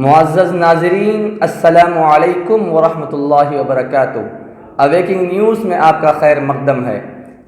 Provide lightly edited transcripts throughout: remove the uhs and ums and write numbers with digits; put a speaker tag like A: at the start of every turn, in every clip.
A: معزز ناظرین، السلام علیکم ورحمۃ اللہ وبرکاتہ۔ اویکنگ نیوز میں آپ کا خیر مقدم ہے۔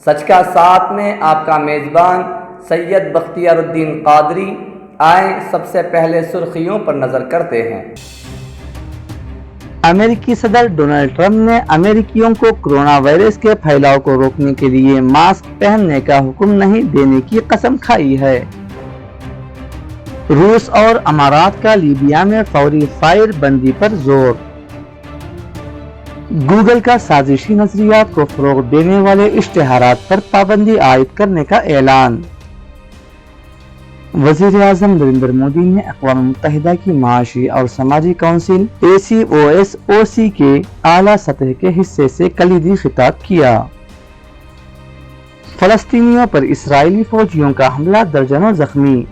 A: سچ کا ساتھ میں آپ کا میزبان سید بختیار الدین قادری۔ آئیں سب سے پہلے سرخیوں پر نظر کرتے ہیں۔
B: امریکی صدر ڈونلڈ ٹرمپ نے امریکیوں کو کورونا وائرس کے پھیلاؤ کو روکنے کے لیے ماسک پہننے کا حکم نہیں دینے کی قسم کھائی ہے۔ روس اور امارات کا لیبیا میں فوری فائر بندی پر زور۔ گوگل کا سازشی نظریات کو فروغ دینے والے اشتہارات پر پابندی عائد کرنے کا اعلان۔ وزیر اعظم نریندر مودی نے اقوام متحدہ کی معاشی اور سماجی کونسل ACOSOC کے اعلیٰ سطح کے حصے سے کلیدی خطاب کیا۔ فلسطینیوں پر اسرائیلی فوجیوں کا حملہ، درجنوں زخمی۔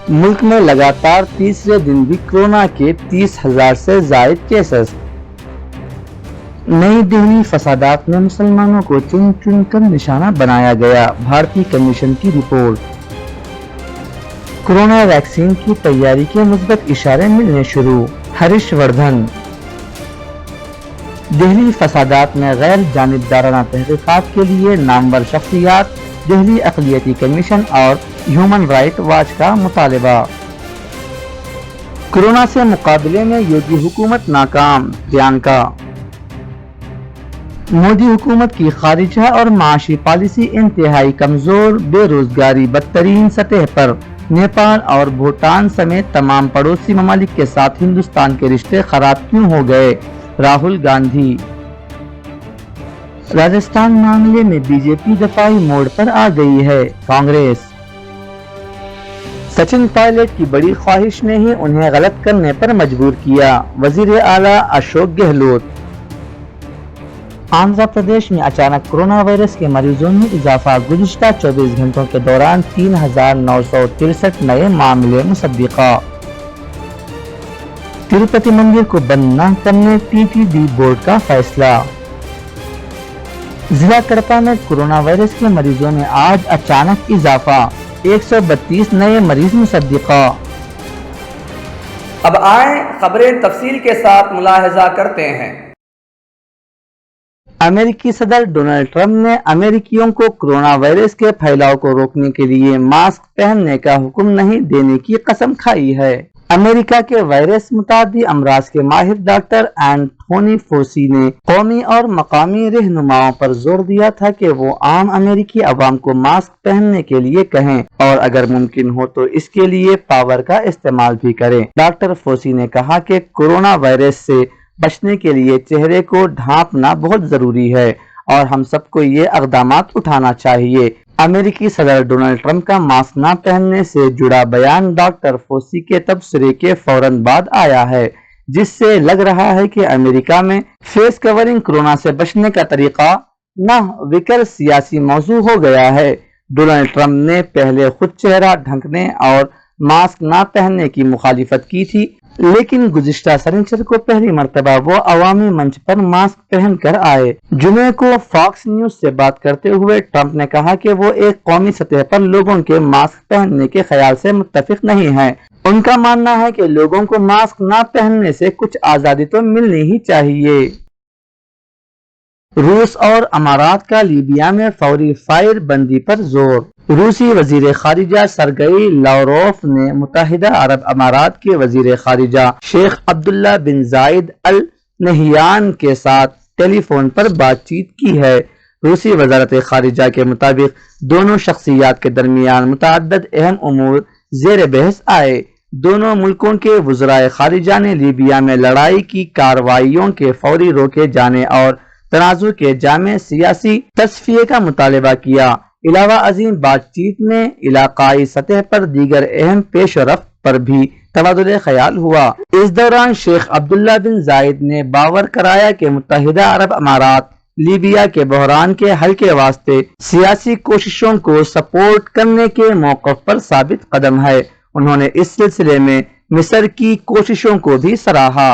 B: ملک میں لگاتار تیسرے دن بھی کورونا کے 30,000 سے زائد کیسز۔ نئی دہلی، فسادات میں مسلمانوں کو چن چن کر نشانہ بنایا گیا، بھارتی کمیشن کی رپورٹ۔ کورونا ویکسین کی تیاری کے مثبت اشارے ملنے شروع، ہریش وردھن۔ دہلی فسادات میں غیر جانبدارانہ تحقیقات کے لیے نامور شخصیات، دہلی اقلیتی کمیشن اور ہیومن رائٹ واچ کا مطالبہ۔ کورونا سے مقابلے میں یوگی حکومت ناکام، پرینکا۔ مودی حکومت کی خارجہ اور معاشی پالیسی انتہائی کمزور، بے روزگاری بدترین سطح پر، نیپال اور بھوٹان سمیت تمام پڑوسی ممالک کے ساتھ ہندوستان کے رشتے خراب کیوں ہو گئے، راہل گاندھی۔ راجستھان معاملے میں بی جے پی دفاعی موڈ پر آ گئی ہے، کانگریس۔ سچن پائلٹ کی بڑی خواہش نے ہی انہیں غلط کرنے پر مجبور کیا، وزیر اعلیٰ اشوک گہلوت۔ آندھرا پردیش میں اچانک کورونا وائرس کے مریضوں میں اضافہ، گزشتہ 24 گھنٹوں کے دوران 3,963 نئے معاملے مصدقہ۔ تروپتی مندر کو بند نہ کرنے TTD بورڈ کا فیصلہ۔ ضلع کڑپا میں کورونا وائرس کے مریضوں میں آج اچانک اضافہ، 132 نئے مریض مصدقہ۔
A: اب آئیں خبریں تفصیل کے ساتھ ملاحظہ کرتے ہیں۔
B: امریکی صدر ڈونلڈ ٹرمپ نے امریکیوں کو کورونا وائرس کے پھیلاؤ کو روکنے کے لیے ماسک پہننے کا حکم نہیں دینے کی قسم کھائی ہے۔ امریکہ کے وائرس متعدی امراض کے ماہر ڈاکٹر اینتھونی فوسی نے قومی اور مقامی رہنماؤں پر زور دیا تھا کہ وہ عام امریکی عوام کو ماسک پہننے کے لیے کہیں اور اگر ممکن ہو تو اس کے لیے پاور کا استعمال بھی کریں۔ ڈاکٹر فوسی نے کہا کہ کورونا وائرس سے بچنے کے لیے چہرے کو ڈھانپنا بہت ضروری ہے اور ہم سب کو یہ اقدامات اٹھانا چاہیے۔ امریکی صدر ڈونلڈ ٹرمپ کا ماسک نہ پہننے سے جڑا بیان ڈاکٹر فوسی کے تبصرے کے فوراً بعد آیا ہے، جس سے لگ رہا ہے کہ امریکہ میں فیس کورنگ کورونا سے بچنے کا طریقہ نہ وکر سیاسی موضوع ہو گیا ہے۔ ڈونلڈ ٹرمپ نے پہلے خود چہرہ ڈھکنے اور ماسک نہ پہننے کی مخالفت کی تھی، لیکن گزشتہ سنیچر کو پہلی مرتبہ وہ عوامی منچ پر ماسک پہن کر آئے۔ جمعے کو فاکس نیوز سے بات کرتے ہوئے ٹرمپ نے کہا کہ وہ ایک قومی سطح پر لوگوں کے ماسک پہننے کے خیال سے متفق نہیں ہیں۔ ان کا ماننا ہے کہ لوگوں کو ماسک نہ پہننے سے کچھ آزادی تو ملنی ہی چاہیے۔ روس اور امارات کا لیبیا میں فوری فائر بندی پر زور۔ روسی وزیر خارجہ سرگئی لاوروف نے متحدہ عرب امارات کے وزیر خارجہ شیخ عبداللہ بن زائد ال نہیان کے ساتھ ٹیلی فون پر بات چیت کی ہے۔ روسی وزارت خارجہ کے مطابق دونوں شخصیات کے درمیان متعدد اہم امور زیر بحث آئے۔ دونوں ملکوں کے وزرائے خارجہ نے لیبیا میں لڑائی کی کارروائیوں کے فوری روکے جانے اور تنازع کے جامع سیاسی تصفیے کا مطالبہ کیا۔ علاوہ ازیں بات چیت میں علاقائی سطح پر دیگر اہم پیش رفت پر بھی تبادلہ خیال ہوا۔ اس دوران شیخ عبداللہ بن زائد نے باور کرایا کہ متحدہ عرب امارات لیبیا کے بحران کے حل کے واسطے سیاسی کوششوں کو سپورٹ کرنے کے موقف پر ثابت قدم ہے۔ انہوں نے اس سلسلے میں مصر کی کوششوں کو بھی سراہا۔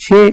B: 6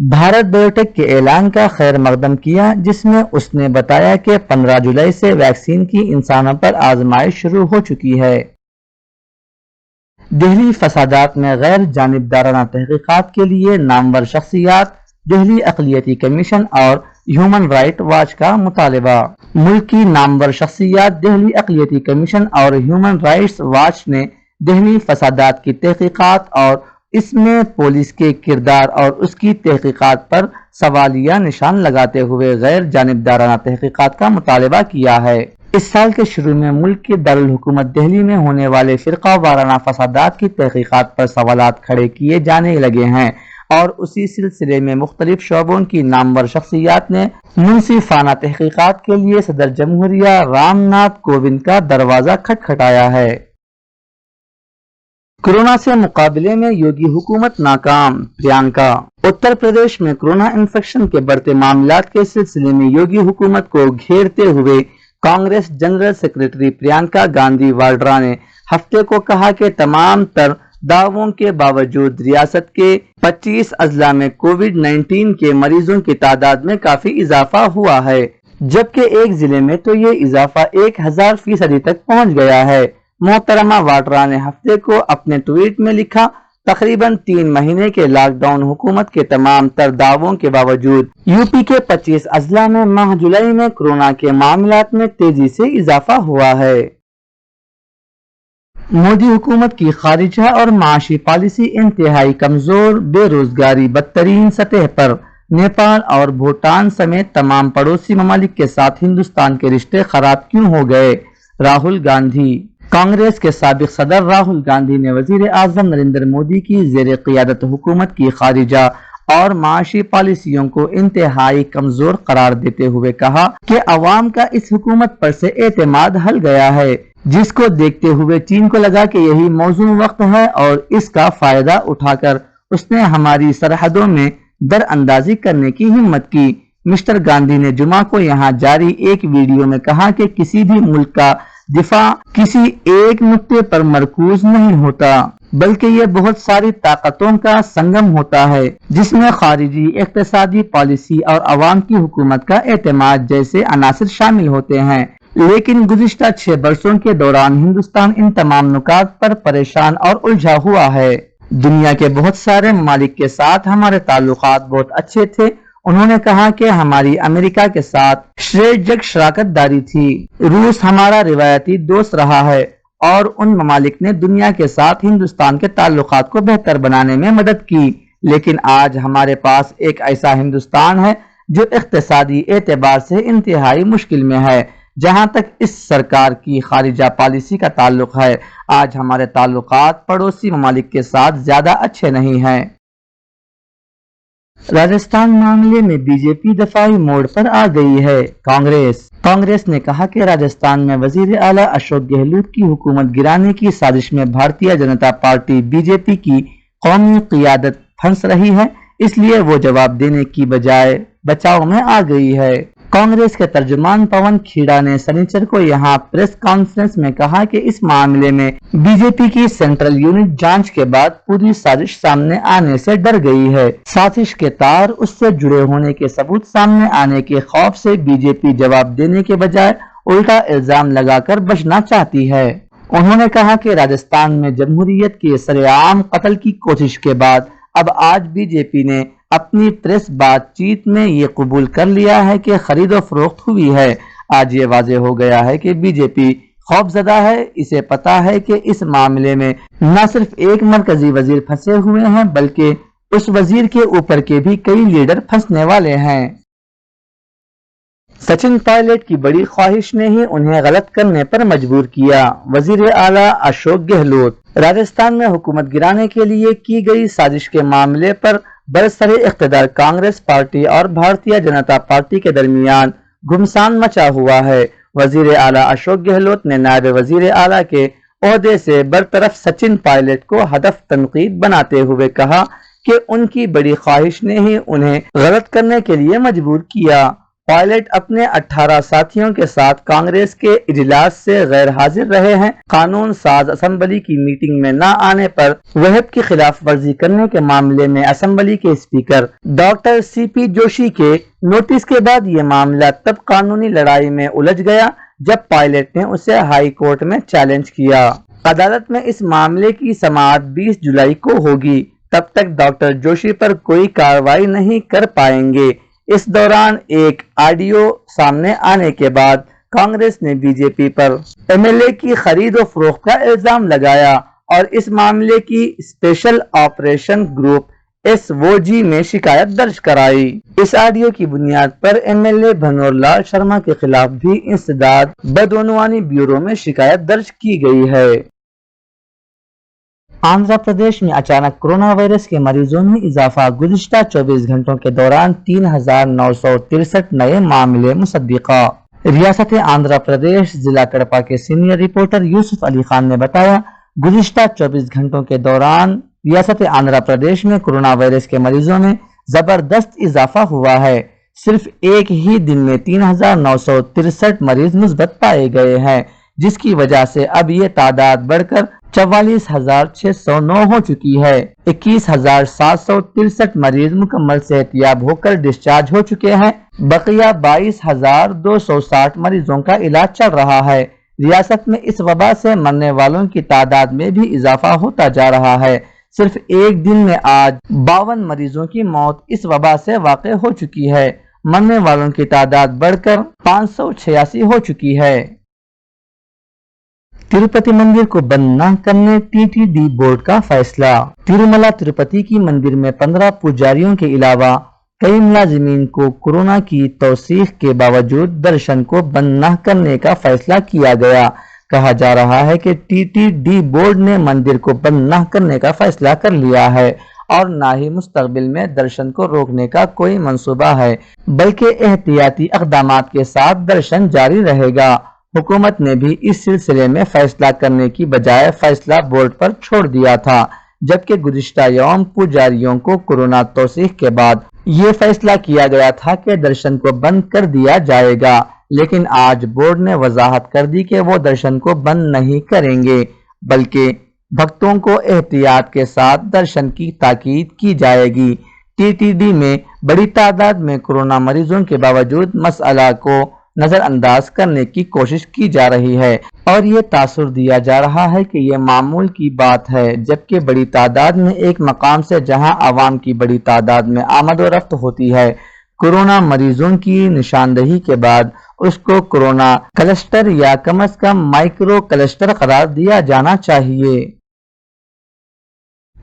B: بھارت بایوٹیک کے اعلان کا خیر مقدم کیا، جس میں اس نے بتایا کہ 15 جولائی سے ویکسین کی انسانوں پر آزمائش شروع ہو چکی ہے۔ دہلی فسادات میں غیر جانبدارانہ تحقیقات کے لیے نامور شخصیات، دہلی اقلیتی کمیشن اور ہیومن رائٹ واچ کا مطالبہ۔ ملک کی نامور شخصیات دہلی اقلیتی کمیشن اور ہیومن رائٹس واچ نے دہلی فسادات کی تحقیقات اور اس میں پولیس کے کردار اور اس کی تحقیقات پر سوالیہ نشان لگاتے ہوئے غیر جانبدارانہ تحقیقات کا مطالبہ کیا ہے۔ اس سال کے شروع میں ملک کے دارالحکومت دہلی میں ہونے والے فرقہ وارانہ فسادات کی تحقیقات پر سوالات کھڑے کیے جانے لگے ہیں اور اسی سلسلے میں مختلف شعبوں کی نامور شخصیات نے منصفانہ تحقیقات کے لیے صدر جمہوریہ رام ناتھ کووند کا دروازہ کھٹکھٹایا ہے۔ کورونا سے مقابلے میں یوگی حکومت ناکام، پرینکا۔ اتر پردیش میں کورونا انفیکشن کے بڑھتے معاملات کے سلسلے میں یوگی حکومت کو گھیرتے ہوئے کانگریس جنرل سیکرٹری پرینکا گاندھی واڈرا نے ہفتے کو کہا کہ تمام تر دعووں کے باوجود ریاست کے 25 اضلاع میں کووڈ-19 کے مریضوں کی تعداد میں کافی اضافہ ہوا ہے، جبکہ ایک ضلع میں تو یہ اضافہ 1000% تک پہنچ گیا ہے۔ محترمہ واڈرا نے ہفتے کو اپنے ٹویٹ میں لکھا، تقریباً 3 مہینے کے لاک ڈاؤن حکومت کے تمام تر دعووں کے باوجود یو پی کے 25 اضلاع میں ماہ جولائی میں کورونا کے معاملات میں تیزی سے اضافہ ہوا ہے۔ مودی حکومت کی خارجہ اور معاشی پالیسی انتہائی کمزور، بے روزگاری بدترین سطح پر، نیپال اور بھوٹان سمیت تمام پڑوسی ممالک کے ساتھ ہندوستان کے رشتے خراب کیوں ہو گئے؟ راہل گاندھی۔ کانگریس کے سابق صدر راہل گاندھی نے وزیر اعظم نریندر مودی کی زیر قیادت حکومت کی خارجہ اور معاشی پالیسیوں کو انتہائی کمزور قرار دیتے ہوئے کہا کہ عوام کا اس حکومت پر سے اعتماد ہل گیا ہے، جس کو دیکھتے ہوئے چین کو لگا کہ یہی موزوں وقت ہے اور اس کا فائدہ اٹھا کر اس نے ہماری سرحدوں میں در اندازی کرنے کی ہمت کی۔ مسٹر گاندھی نے جمعہ کو یہاں جاری ایک ویڈیو میں کہا کہ کسی بھی ملک کا دفاع کسی ایک نقطے پر مرکوز نہیں ہوتا، بلکہ یہ بہت ساری طاقتوں کا سنگم ہوتا ہے، جس میں خارجی، اقتصادی پالیسی اور عوام کی حکومت کا اعتماد جیسے عناصر شامل ہوتے ہیں۔ لیکن گزشتہ 6 برسوں کے دوران ہندوستان ان تمام نکات پر پریشان اور الجھا ہوا ہے۔ دنیا کے بہت سارے ممالک کے ساتھ ہمارے تعلقات بہت اچھے تھے۔ انہوں نے کہا کہ ہماری امریکہ کے ساتھ اسٹریٹجک شراکت داری تھی۔ روس ہمارا روایتی دوست رہا ہے اور ان ممالک نے دنیا کے ساتھ ہندوستان کے تعلقات کو بہتر بنانے میں مدد کی، لیکن آج ہمارے پاس ایک ایسا ہندوستان ہے جو اقتصادی اعتبار سے انتہائی مشکل میں ہے۔ جہاں تک اس سرکار کی خارجہ پالیسی کا تعلق ہے، آج ہمارے تعلقات پڑوسی ممالک کے ساتھ زیادہ اچھے نہیں ہیں۔ راجستھان معاملے میں بی جے پی دفاعی موڑ پر آ گئی ہے۔ کانگریس نے کہا کہ راجستھان میں وزیر اعلیٰ اشوک گہلوت کی حکومت گرانے کی سازش میں Bharatiya Janata party be J پی کی قومی قیادت پھنس رہی ہے، اس لیے وہ جواب دینے کی بجائے بچاؤ میں آ گئی ہے۔ کانگریس کے ترجمان پون کھیڑا نے سنیچر کو یہاں پریس کانفرنس میں کہا کہ اس معاملے میں بی جے پی کی سینٹرل یونٹ جانچ کے بعد پوری سازش سامنے آنے سے ڈر گئی ہے۔ سازش کے تار اس سے جڑے ہونے کے ثبوت سامنے آنے کے خوف سے بی جے پی جواب دینے کے بجائے الٹا الزام لگا کر بچنا چاہتی ہے۔ انہوں نے کہا کہ راجستھان میں جمہوریت کے سرعام قتل کی کوشش کے بعد اب آج بی جے پی نے اپنی پریس بات چیت میں یہ قبول کر لیا ہے کہ خرید و فروخت ہوئی ہے۔ آج یہ واضح ہو گیا ہے کہ بی جے پی خوف زدہ ہے۔ اسے پتا ہے کہ اس معاملے میں نہ صرف ایک مرکزی وزیر پھنسے ہوئے ہیں بلکہ اس وزیر کے اوپر کے بھی کئی لیڈر پھنسنے والے ہیں۔ سچن پائلٹ کی بڑی خواہش نے ہی انہیں غلط کرنے پر مجبور کیا، وزیر اعلیٰ اشوک گہلوت۔ راجستھان میں حکومت گرانے کے لیے کی گئی سازش کے معاملے پر برسر اقتدار کانگریس پارٹی اور بھارتیہ جنتا پارٹی کے درمیان گھمسان مچا ہوا ہے۔ وزیر اعلیٰ اشوک گہلوت نے نائب وزیر اعلیٰ کے عہدے سے برطرف سچن پائلٹ کو ہدف تنقید بناتے ہوئے کہا کہ ان کی بڑی خواہش نے ہی انہیں غلط کرنے کے لیے مجبور کیا۔ پائلٹ اپنے 18 ساتھیوں کے ساتھ کانگریس کے اجلاس سے غیر حاضر رہے ہیں۔ قانون ساز اسمبلی کی میٹنگ میں نہ آنے پر وہب کی خلاف ورزی کرنے کے معاملے میں اسمبلی کے اسپیکر ڈاکٹر سی پی جوشی کے نوٹس کے بعد یہ معاملہ تب قانونی لڑائی میں الجھ گیا جب پائلٹ نے اسے ہائی کورٹ میں چیلنج کیا۔ عدالت میں اس معاملے کی سماعت 20 جولائی کو ہوگی۔ تب تک ڈاکٹر جوشی پر کوئی کارروائی نہیں کر پائیں گے۔ اس دوران ایک آڈیو سامنے آنے کے بعد کانگریس نے بی جے پی پر ایم ایل اے کی خرید و فروخت کا الزام لگایا اور اس معاملے کی اسپیشل آپریشن گروپ SOG میں شکایت درج کرائی۔ اس آڈیو کی بنیاد پر ایم ایل اے بھنور لال شرما کے خلاف بھی انسداد بدعنوانی بیورو میں شکایت درج کی گئی ہے۔ آندھرا پردیش میں اچانک کورونا وائرس کے مریضوں میں اضافہ، گزشتہ 24 گھنٹوں کے دوران 3963 نئے معاملے مصدقہ۔ ریاست آندھرا پردیش ضلع کڑپا کے سینئر رپورٹر یوسف علی خان نے بتایا، گزشتہ 24 گھنٹوں کے دوران ریاست آندھرا پردیش میں کورونا وائرس کے مریضوں میں زبردست اضافہ ہوا ہے۔ صرف ایک ہی دن میں 3963 مریض مثبت پائے گئے ہیں، جس کی وجہ سے اب یہ تعداد بڑھ کر 44,609 ہو چکی ہے۔ 21,763 مریض مکمل صحت یاب ہو کر ڈسچارج ہو چکے ہیں۔ بقیہ 22,260 مریضوں کا علاج چل رہا ہے۔ ریاست میں اس وبا سے مرنے والوں کی تعداد میں بھی اضافہ ہوتا جا رہا ہے۔ صرف ایک دن میں آج 52 مریضوں کی موت اس وبا سے واقع ہو چکی ہے۔ مرنے والوں کی تعداد بڑھ کر 586 ہو چکی ہے۔ تروپتی مندر کو بند نہ کرنے TTD بورڈ کا فیصلہ۔ تروملا تروپتی کی مندر میں 15 پجاریوں کے علاوہ کئی ملازمین کو کورونا کی توثیق کے باوجود درشن کو بند نہ کرنے کا فیصلہ کیا گیا۔ کہا جا رہا ہے کہ TTD بورڈ نے مندر کو بند نہ کرنے کا فیصلہ کر لیا ہے اور نہ ہی مستقبل میں درشن کو روکنے کا کوئی منصوبہ ہے، بلکہ احتیاطی اقدامات کے ساتھ درشن جاری رہے گا۔ حکومت نے بھی اس سلسلے میں فیصلہ کرنے کی بجائے فیصلہ بورڈ پر چھوڑ دیا تھا، جبکہ گزشتہ یوم پجاریوں کو کورونا توثیق کے بعد یہ فیصلہ کیا گیا تھا کہ درشن کو بند کر دیا جائے گا، لیکن آج بورڈ نے وضاحت کر دی کہ وہ درشن کو بند نہیں کریں گے، بلکہ بھکتوں کو احتیاط کے ساتھ درشن کی تاکید کی جائے گی۔ TTD میں بڑی تعداد میں کورونا مریضوں کے باوجود مسئلہ کو نظر انداز کرنے کی کوشش کی جا رہی ہے اور یہ تاثر دیا جا رہا ہے کہ یہ معمول کی بات ہے، جبکہ بڑی تعداد میں ایک مقام سے جہاں عوام کی بڑی تعداد میں آمد و رفت ہوتی ہے، کورونا مریضوں کی نشاندہی کے بعد اس کو کورونا کلسٹر یا کم از کم مائکرو کلسٹر قرار دیا جانا چاہیے۔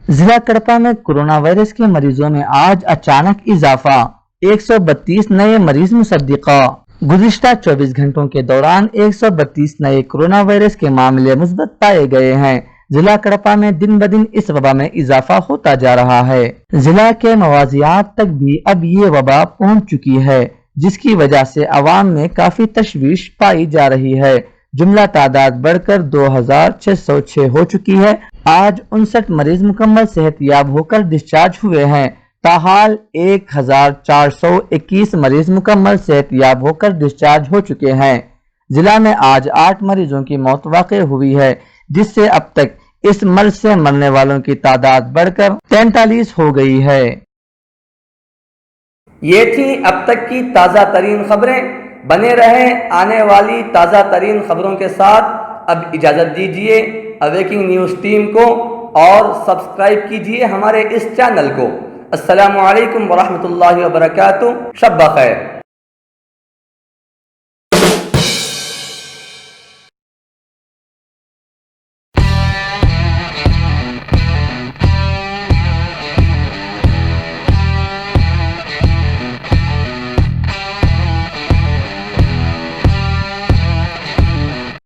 B: ضلع کڑپا میں کورونا وائرس کے مریضوں میں آج اچانک اضافہ، 132 نئے مریض مصدقہ۔ گزشتہ 24 گھنٹوں کے دوران 132 نئے کورونا وائرس کے معاملے مثبت پائے گئے ہیں۔ ضلع کڑپا میں دن بدن اس وبا میں اضافہ ہوتا جا رہا ہے۔ ضلع کے موازیات تک بھی اب یہ وبا پہنچ چکی ہے، جس کی وجہ سے عوام میں کافی تشویش پائی جا رہی ہے۔ جملہ تعداد بڑھ کر 2,606 ہو چکی ہے۔ آج 59 مریض مکمل صحت یاب ہو کر ڈسچارج ہوئے ہیں۔ تاحال 1,421 مریض مکمل صحت یاب ہو کر ڈسچارج ہو چکے ہیں۔ ضلع میں آج 8 مریضوں کی موت واقع ہوئی ہے، جس سے اب تک اس مرض سے مرنے والوں کی تعداد بڑھ کر 43 ہو گئی ہے۔
A: یہ تھی اب تک کی تازہ ترین خبریں۔ بنے رہیں آنے والی تازہ ترین خبروں کے ساتھ۔ اب اجازت دیجیے اویکنگ نیوز ٹیم کو اور سبسکرائب کیجیے ہمارے اس چینل کو۔ السلام علیکم ورحمۃ اللہ وبرکاتہ۔ شب بخیر۔